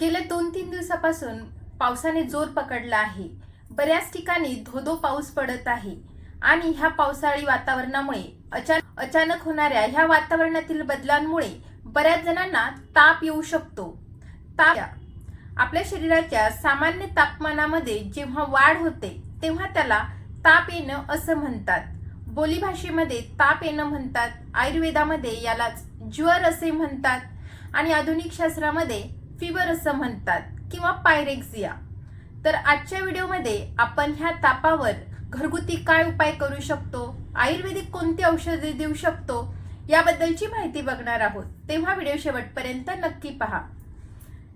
गेल्या 2-3 दिवसापासून पावसाने जोर पकडला आहे. बऱ्याच ठिकाणी धो-धो पाऊस पडत आहे आणि ह्या पावसाळी वातावरणामुळे अचानक होणाऱ्या ह्या वातावरणातील बदलांमुळे बऱ्याच जणांना ताप येऊ शकतो. ताप आपल्या शरीराच्या सामान्य तापमानामध्ये जेव्हा वाढ होते तेव्हा त्याला ताप येणं असं म्हणतात. बोलीभाषेमध्ये ताप येणं म्हणतात, आयुर्वेदामध्ये यालाच ज्वर असे म्हणतात आणि आधुनिक शास्त्रामध्ये फीवर असं म्हणतात किंवा पायरेक्सिया. तर आजच्या व्हिडिओमध्ये आपण ह्या तापावर घरगुती काय उपाय करू शकतो, आयुर्वेदिक कोणती औषधे देऊ शकतो याबद्दलची माहिती बघणार आहोत. तेव्हा व्हिडिओ शेवटपर्यंत नक्की पहा.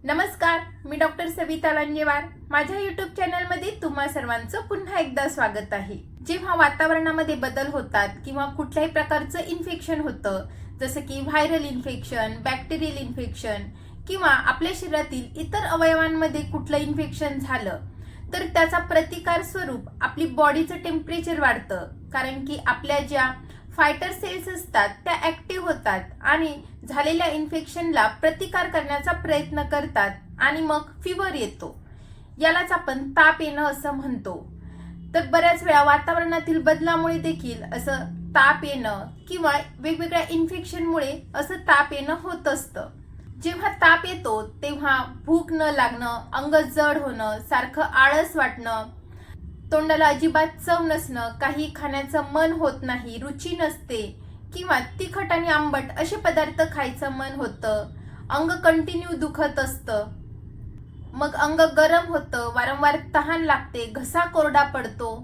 नमस्कार, मी डॉक्टर सविता लांजेवार. माझ्या यूट्यूब चॅनलमध्ये तुम्हा सर्वांचं पुन्हा एकदा स्वागत आहे. जेव्हा वातावरणामध्ये बदल होतात किंवा कुठल्याही प्रकारचं इन्फेक्शन होतं, जसं की व्हायरल इन्फेक्शन, बॅक्टेरियल इन्फेक्शन किंवा आपल्या शरीरातील इतर अवयवांमध्ये कुठलं इन्फेक्शन झालं तर त्याचा प्रतिकार स्वरूप आपली बॉडीचं टेम्परेचर वाढतं. कारण की आपल्या ज्या फायटर सेल्स असतात त्या ऍक्टिव्ह होतात आणि झालेल्या इन्फेक्शनला प्रतिकार करण्याचा प्रयत्न करतात आणि मग फीवर येतो. यालाच आपण ताप येणं असं म्हणतो. तर बऱ्याच वेळा वातावरणातील बदलामुळे देखील असं ताप येणं किंवा वेगवेगळ्या इन्फेक्शनमुळे असं ताप येणं होत असतं. जेव्हा ताप येतो तेव्हा भूक न लागणं, अंग जड होणं, सारखं आळस वाटणं, तोंडाला अजिबात चव नसणं, काही खाण्याचं मन होत नाही, रुची नसते किंवा तिखट आणि आंबट असे पदार्थ खायचं मन होतं, अंग कंटिन्यू दुखत असतं, मग अंग गरम होतं, वारंवार तहान लागते, घसा कोरडा पडतो,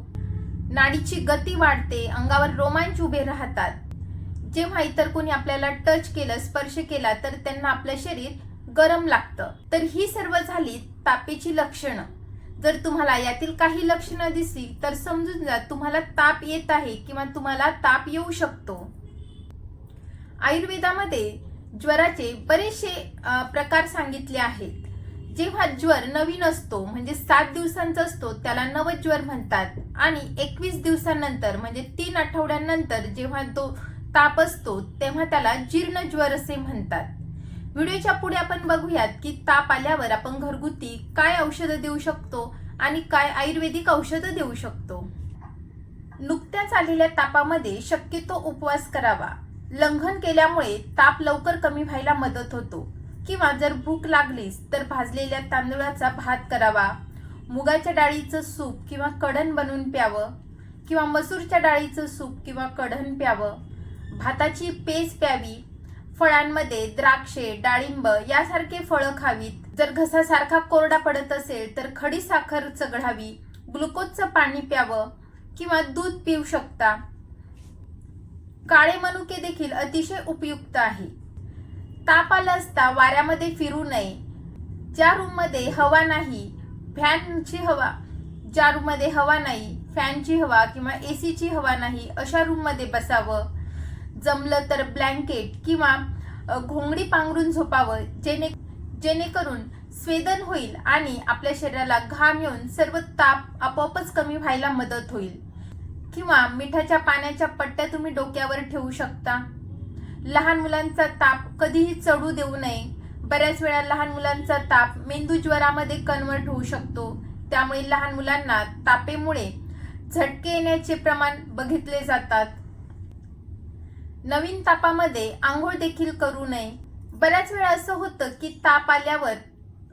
नाडीची गती वाढते, अंगावर रोमांच उभे राहतात. जेव्हा इतर कोणी आपल्याला टच केलं, स्पर्श केला तर त्यांना आपलं शरीर गरम लागतं. तर ही सर्व झाली तापेची लक्षणं. जर तुम्हाला यातील काही लक्षणं दिसली तर समजून जा तुम्हाला ताप येत आहे किंवा तुम्हाला ताप येऊ शकतो. आयुर्वेदामध्ये ज्वराचे बरेचसे प्रकार सांगितले आहेत. जेव्हा ज्वर नवीन असतो म्हणजे 7 दिवसांचा असतो त्याला नवज्वर म्हणतात आणि 21 दिवसांनंतर म्हणजे 3 आठवड्यांनंतर जेव्हा तो ताप असतो तेव्हा त्याला जीर्ण ज्वर असे म्हणतात. व्हिडिओच्या पुढे आपण बघूयात की ताप आल्यावर आपण घरगुती काय औषधं देऊ शकतो आणि काय आयुर्वेदिक औषधं देऊ शकतो. नुकत्याच आलेल्या तापामध्ये शक्यतो उपवास करावा. लंघन केल्यामुळे ताप लवकर कमी व्हायला मदत होतो. किंवा जर भूक लागलीच तर भाजलेल्या तांदूळाचा भात करावा, मुगाच्या डाळीचं सूप किंवा कढण बनवून प्यावं किंवा मसूरच्या डाळीचं सूप किंवा कढण प्यावं, भाताची पेज प्यावी, फळांमध्ये द्राक्षे, डाळिंब यासारखे फळं खावीत. जर घसा सारखा कोरडा पडत असेल तर खडी साखर चघळावी, ग्लुकोजचं पाणी प्यावं किंवा दूध पिऊ शकता. काळे मनुके देखील अतिशय उपयुक्त आहे. ताप आला असता वाऱ्यामध्ये फिरू नये. ज्या रूममध्ये हवा नाही, फॅनची हवा किंवा एसीची हवा नाही अशा रूममध्ये बसावं. जमलं तर ब्लँकेट किंवा घोंगडी पांघरून झोपावं, जेणेकरून स्वेदन होईल आणि आपल्या शरीराला घाम येऊन सर्व ताप आपोआपच कमी व्हायला मदत होईल. किंवा मिठाच्या पाण्याच्या पट्ट्या तुम्ही डोक्यावर ठेवू शकता. लहान मुलांचा ताप कधीही चढू देऊ नये. बऱ्याच वेळा लहान मुलांचा ताप मेंदू ज्वरामध्ये कन्वर्ट होऊ शकतो. त्यामुळे लहान मुलांना तापेमुळे झटके येण्याचे प्रमाण बघितले जातात. नवीन तापामध्ये आंघोळ देखील करू नये. बऱ्याच वेळा असं होतं की ताप आल्यावर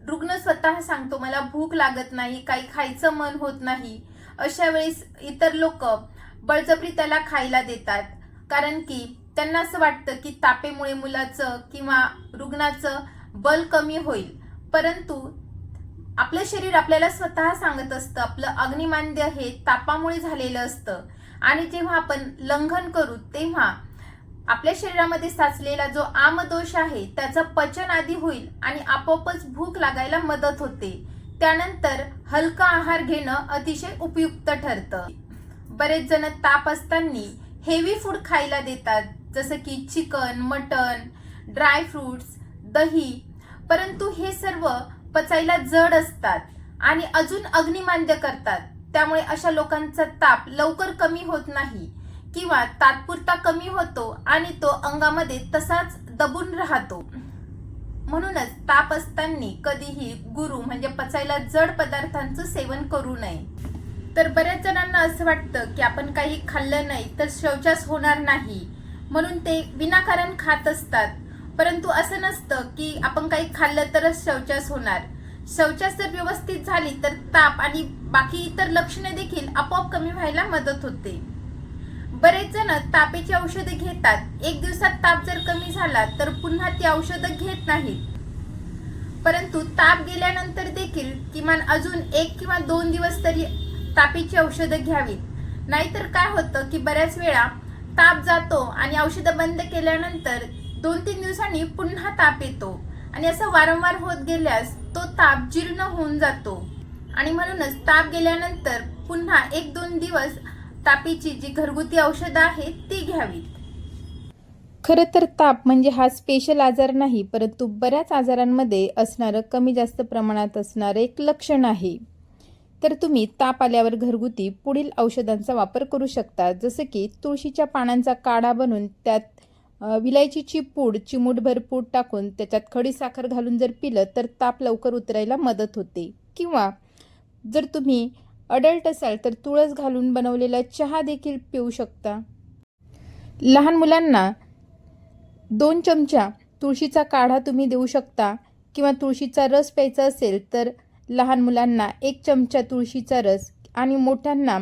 रुग्ण स्वतः सांगतो मला भूक लागत नाही, काही खायचं मन होत नाही. अशा वेळेस इतर लोक बळजबरी त्याला खायला देतात. कारण की त्यांना असं वाटतं की तापेमुळे मुलाचं किंवा रुग्णाचं बल कमी होईल. परंतु आपलं शरीर आपल्याला स्वतः सांगत असतं आपलं अग्निमांद्य हे तापामुळे झालेलं असतं आणि जेव्हा आपण लंघन करू तेव्हा आपल्या शरीरामध्ये साचलेला जो आमदोष आहे त्याचं पचन आधी होईल आणि आपोआपच भूक लागायला मदत होते. त्यानंतर हलका आहार घेणं अतिशय उपयुक्त ठरतं. बरेच जण ताप असताना हेवी फूड खायला देतात, जसं की चिकन, मटन, ड्राय फ्रुट्स, दही. परंतु हे सर्व पचायला जड असतात आणि अजून अग्निमांद्य करतात. त्यामुळे अशा लोकांचा ताप लवकर कमी होत नाही किंवा तात्पुरता कमी होतो आणि तो अंगामध्ये तसाच दबून राहतो. म्हणूनच ताप असताना कधीही गुरू म्हणजे पचायला जड पदार्थांचं सेवन करू नये. तर बऱ्याच जणांना असं वाटतं की आपण काही खाल्लं नाही तर शौचास होणार नाही, म्हणून ते विनाकारण खात असतात. परंतु असं नसतं की आपण काही खाल्लं तरच शौचास होणार. शौचास जर व्यवस्थित झाली तर ताप आणि बाकी इतर लक्षणे देखील आपोआप कमी व्हायला मदत होते. बरेच जण तापेची औषधे घेतात. एक दिवसात ताप जर कमी झाला तर पुन्हा ती औषधं घेत नाहीत. परंतु ताप गेल्यानंतर देखील किमान अजून 1 किंवा 2 दिवस तरी तापेची औषधं घ्यावीत. नाहीतर काय होतं की बऱ्याच वेळा ताप जातो आणि औषधं बंद केल्यानंतर 2-3 दिवसांनी पुन्हा ताप येतो आणि असं वारंवार होत गेल्यास तो ताप जीर्ण होऊन जातो आणि म्हणूनच ताप गेल्यानंतर पुन्हा 1-2 दिवस तापीची जी घरगुती औषधं आहेत ती घ्यावीत. खरं तर ताप म्हणजे हा स्पेशल आजार नाही, परंतु बऱ्याच आजारांमध्ये असणारं कमी जास्त प्रमाणात असणारं एक लक्षण आहे. तर तुम्ही ताप आल्यावर घरगुती पुढील औषधांचा वापर करू शकता, जसं की तुळशीच्या पानांचा काढा बनवून त्यात विलायचीची पूड चिमूटभर पूड टाकून त्याच्यात खडीसाखर घालून जर पिलं तर ताप लवकर उतरायला मदत होते. किंवा जर तुम्ही अडल्ट असाल तर तुळस घालून बनवलेला चहा देखील पिऊ शकता. लहान मुलांना 2 चमचा तुळशीचा काढा तुम्ही देऊ शकता किंवा तुळशीचा रस प्यायचा असेल तर लहान मुलांना 1 चमचा तुळशीचा रस आणि मोठ्यांना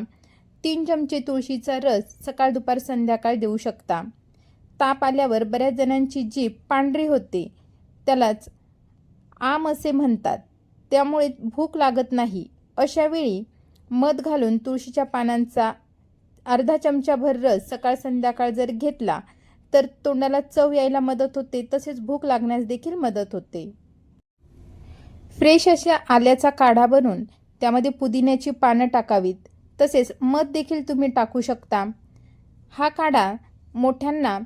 3 चमचे तुळशीचा रस सकाळ दुपार संध्याकाळ देऊ शकता. ताप आल्यावर बऱ्याच जणांची जीभ पांढरी होते, त्यालाच आम असे म्हणतात, त्यामुळे भूक लागत नाही. अशा वेळी मध घालून तुळशीच्या पानांचा अर्धा चमचाभर रस सकाळ संध्याकाळ जर घेतला तर तोंडाला चव यायला मदत होते, तसेच भूक लागण्यास देखील मदत होते. फ्रेश अशा आल्याचा काढा बनवून त्यामध्ये पुदिन्याची पानं टाकावीत, तसेच मध देखील तुम्ही टाकू शकता. हा काढा मोठ्यांना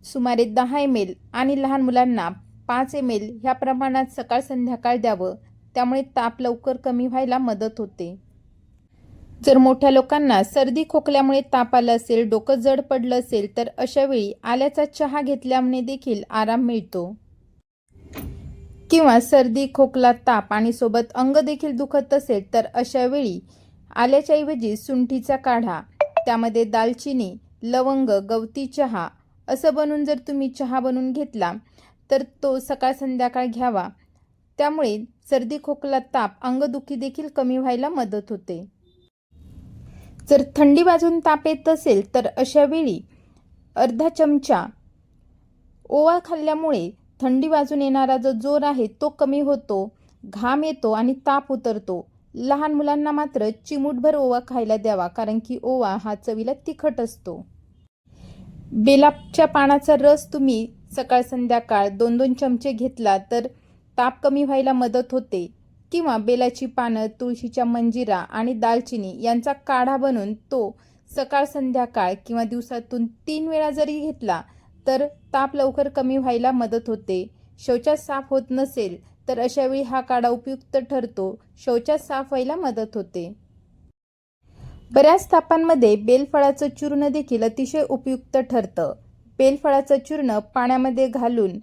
सुमारे 10 ml आणि लहान मुलांना 5 ml ह्या प्रमाणात सकाळ संध्याकाळ द्यावं, त्यामुळे ताप लवकर कमी व्हायला मदत होते. जर मोठ्या लोकांना सर्दी खोकल्यामुळे ताप आला असेल, डोकं जड पडलं असेल तर अशा वेळी आल्याचा चहा घेतल्यामुळे देखील आराम मिळतो. किंवा सर्दी खोकला ताप आणि सोबत अंग देखील दुखत असेल तर अशा वेळी आल्याच्या ऐवजी सुंठीचा काढा, त्यामध्ये दालचिनी, लवंग, गवती चहा असं बनवून जर तुम्ही चहा बनवून घेतला तर तो सकाळ संध्याकाळ घ्यावा. त्यामुळे सर्दी खोकला ताप अंगदुखी देखील कमी व्हायला मदत होते. जर थंडी वाजून ताप येत असेल तर अशा वेळी अर्धा चमचा ओवा खाल्ल्यामुळे थंडी वाजून येणारा जो जोर आहे तो कमी होतो, घाम येतो आणि ताप उतरतो. लहान मुलांना मात्र चिमूटभर ओवा खायला द्यावा, कारण की ओवा हा चवीला तिखट असतो. बेलाच्या पानाचा रस तुम्ही सकाळ संध्याकाळ 2-2 चमचे घेतला तर ताप कमी व्हायला मदत होते. किंवा बेलाची पानं, तुळशीच्या मंजिरा आणि दालचिनी यांचा काढा बनवून तो सकाळ संध्याकाळ किंवा दिवसातून 3 वेळा जरी घेतला तर ताप लवकर कमी व्हायला मदत होते. शौचास साफ होत नसेल तर अशा वेळी हा काढा उपयुक्त ठरतो, शौचास साफ व्हायला मदत होते. बऱ्याच तापांमध्ये बेलफळाचं चूर्ण देखील अतिशय उपयुक्त ठरतं. बेलफळाचं चूर्ण पाण्यामध्ये घालून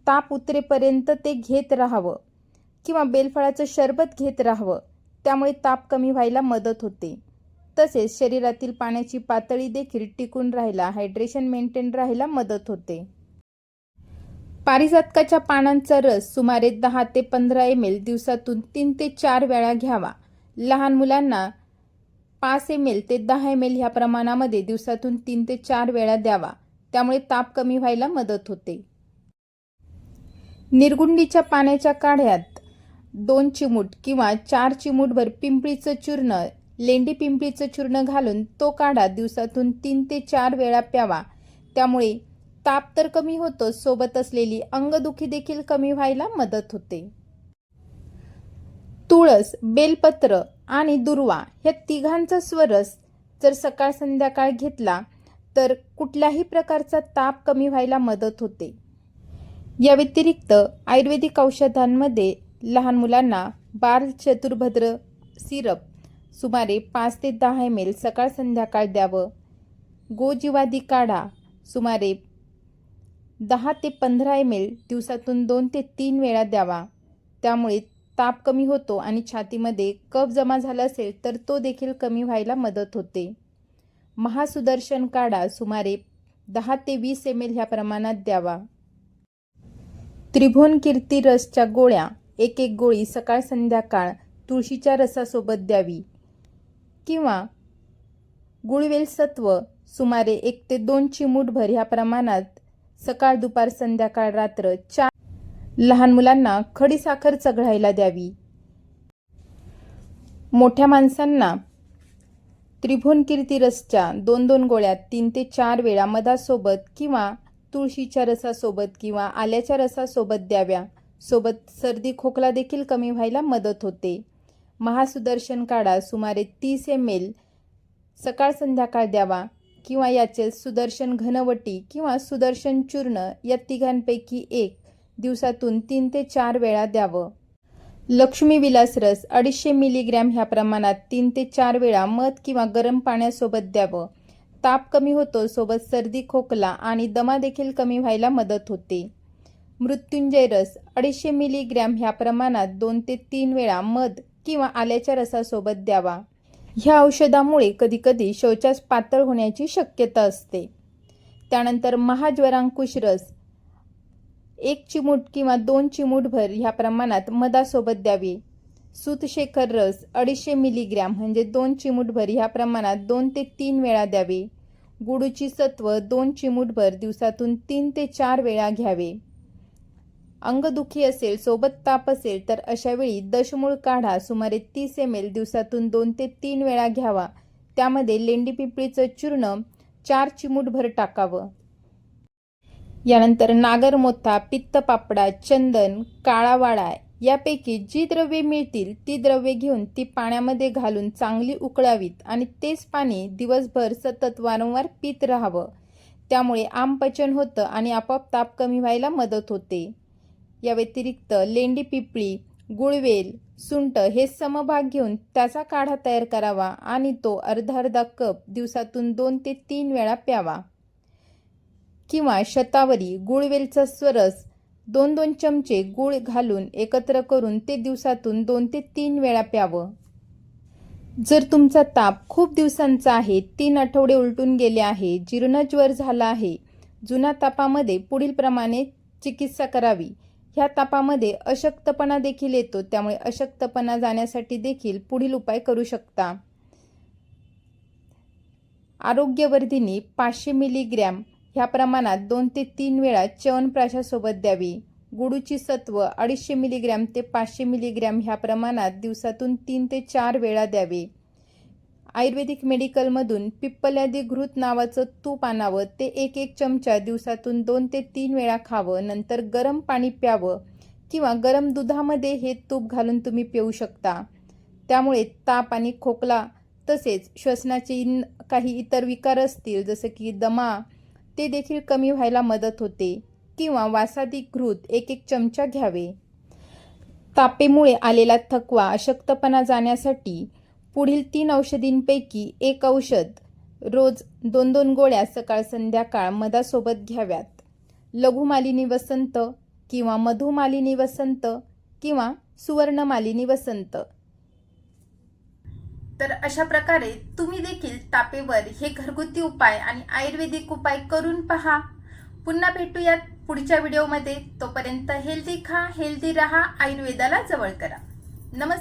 ताप उतरेपर्यंत ते घेत राहावं किंवा बेलफळाचं शरबत घेत राहावं, त्यामुळे ताप कमी व्हायला मदत होते. तसेच शरीरातील पाण्याची पातळी देखील टिकून राहायला, हायड्रेशन मेंटेन राहायला मदत होते. पारिजातकाच्या पानांचा रस सुमारे 10 ते 15 ml दिवसातून 3 ते 4 वेळा घ्यावा. लहान मुलांना 5 ml ते 10 ml ह्या प्रमाणामध्ये दिवसातून 3 ते 4 वेळा द्यावा, त्यामुळे ताप कमी व्हायला मदत होते. निरगुंडीच्या पाण्याच्या काढ्यात 2 चिमूट किंवा 4 चिमूटभर पिंपळीचं चूर्ण, लेंडी पिंपळीचं चूर्ण घालून तो काढा दिवसातून 3 ते 4 वेळा प्यावा. त्यामुळे ताप तर कमी होतो, सोबत असलेली अंगदुखी देखील कमी व्हायला मदत होते. तुळस, बेलपत्र आणि दुर्वा ह्या तिघांचा स्वरस जर सकाळ संध्याकाळ घेतला तर कुठल्याही प्रकारचा ताप कमी व्हायला मदत होते. या व्यतिरिक्त आयुर्वेदिक औषधांमध्ये लहान मुलांना बाल चतुर्भद्र सिरप सुमारे 5 ते 10 ml सकाळ संध्याकाळ द्यावं. गोजीवादी काढा सुमारे 10 ते 15 ml दिवसातून 2 ते 3 वेळा द्यावा. त्यामुळे ताप कमी होतो आणि छातीमध्ये कफ जमा झाला असेल तर तो देखील कमी व्हायला मदत होते. महासुदर्शन काढा सुमारे 10 ते 20 ml ह्या प्रमाणात द्यावा. त्रिभुवन कीर्ती रसच्या गोळ्या 1 गोळी सकाळ संध्याकाळ तुळशीच्या रसासोबत द्यावी किंवा गुळवेल सत्व सुमारे 1 ते 2 चिमूटभर ह्या प्रमाणात सकाळ दुपार संध्याकाळ रात्र 4. लहान मुलांना खडीसाखर चघळायला द्यावी. मोठ्या माणसांना त्रिभुवन कीर्ती रसच्या 2-2 गोळ्या 3 ते 4 वेळा मधासोबत किंवा तुळशीच्या रसासोबत किंवा आल्याच्या रसासोबत द्याव्या. सोबत सर्दी खोकला देखील कमी व्हायला मदत होते. महासुदर्शन काढा सुमारे 30 ml सकाळ संध्याकाळ द्यावा किंवा याचे सुदर्शन घनवटी किंवा सुदर्शन चूर्ण या तिघांपैकी एक दिवसातून 3 ते 4 वेळा द्यावं. लक्ष्मी विलास रस 250 मिलीग्रॅम ह्या प्रमाणात 3 ते 4 वेळा मध किंवा गरम पाण्यासोबत द्यावं. ताप कमी होतो, सोबत सर्दी खोकला आणि दमा देखील कमी व्हायला मदत होते. मृत्युंजय रस 250 मिलीग्रॅम ह्या प्रमाणात 2 ते 3 वेळा मध किंवा आल्याच्या रसासोबत द्यावा. ह्या औषधामुळे कधीकधी शौचास पातळ होण्याची शक्यता असते. त्यानंतर महाज्वरांकुश रस 1 चिमूट किंवा 2 चिमूटभर ह्या प्रमाणात मधासोबत द्यावे. सूतशेखर रस 250 मिलीग्रॅम म्हणजे 2 चिमूटभर ह्या प्रमाणात 2 ते 3 वेळा द्यावे. गुडूची सत्व 2 चिमूटभर दिवसातून 3 ते 4 वेळा घ्यावे. अंगदुखी असेल, सोबत ताप असेल तर अशावेळी दशमूळ काढा सुमारे 30 ml दिवसातून 2 ते 3 वेळा घ्यावा. त्यामध्ये लेंडी पिंपळीचं चूर्ण 4 चिमूटभर टाकावं. यानंतर नागरमोथा, पित्तपापडा, चंदन, काळा वाळा यापैकी जी द्रव्ये मिळतील ती द्रव्ये घेऊन ती पाण्यामध्ये घालून चांगली उकळावीत आणि तेच पाणी दिवसभर सतत वारंवार पित राहावं. त्यामुळे आमपचन होतं आणि आपोआप ताप कमी व्हायला मदत होते. या व्यतिरिक्त लेंडी पिंपळी, गुळवेल, सुंठ हे समभाग घेऊन त्याचा काढा तयार करावा आणि तो अर्धा कप दिवसातून 2 ते 3 वेळा प्यावा. किंवा शतावरी, गुळवेलचा स्वरस 2-2 चमचे गूळ घालून एकत्र करून ते दिवसातून 2 ते 3 वेळा प्यावं. जर तुमचा ताप खूप दिवसांचा आहे, 3 आठवडे उलटून गेले आहे, जीर्णज्वर झाला आहे, जुन्या तापामध्ये पुढील प्रमाणे चिकित्सा करावी. ह्या तापामध्ये अशक्तपणा देखील येतो, त्यामुळे अशक्तपणा जाण्यासाठी देखील पुढील उपाय करू शकता. आरोग्यवर्धिनी 500 मिलीग्रॅम ह्या प्रमाणात 2 ते 3 वेळा च्यवनप्राशासोबत द्यावी. गुडूची सत्व 250 मिलीग्रॅम ते 500 मिलीग्रॅम ह्या प्रमाणात दिवसातून 3 ते 4 वेळा द्यावे. आयुर्वेदिक मेडिकलमधून पिप्पलादी घृत नावाचं तूप आणावं. ते 1 चमचा दिवसातून 2 ते 3 वेळा खावं. नंतर गरम पाणी प्यावं किंवा गरम दुधामध्ये हे तूप घालून तुम्ही पिऊ शकता. त्यामुळे ताप आणि खोकला तसेच श्वसनाचे काही इतर विकार असतील जसं की दमा ते देखील कमी व्हायला मदत होते. किंवा वासादी घृत 1 चमचा घ्यावे. तापेमुळे आलेला थकवा, अशक्तपणा जाण्यासाठी पुढील 3 औषधींपैकी एक औषध रोज 2-2 गोळ्या सकाळ संध्याकाळ मधासोबत घ्याव्यात. लघुमालिनी वसंत किंवा मधुमालिनी वसंत किंवा सुवर्णमालिनी वसंत. तर अशा प्रकारे तुम्ही देखील तापेवर हे घरगुती उपाय आणि आयुर्वेदिक उपाय करून पहा. पुन्हा भेटूयात पुढच्या व्हिडिओमध्ये. तोपर्यंत हेल्दी खा, हेल्दी राहा, आयुर्वेदाला जवळ करा. नमस्कार.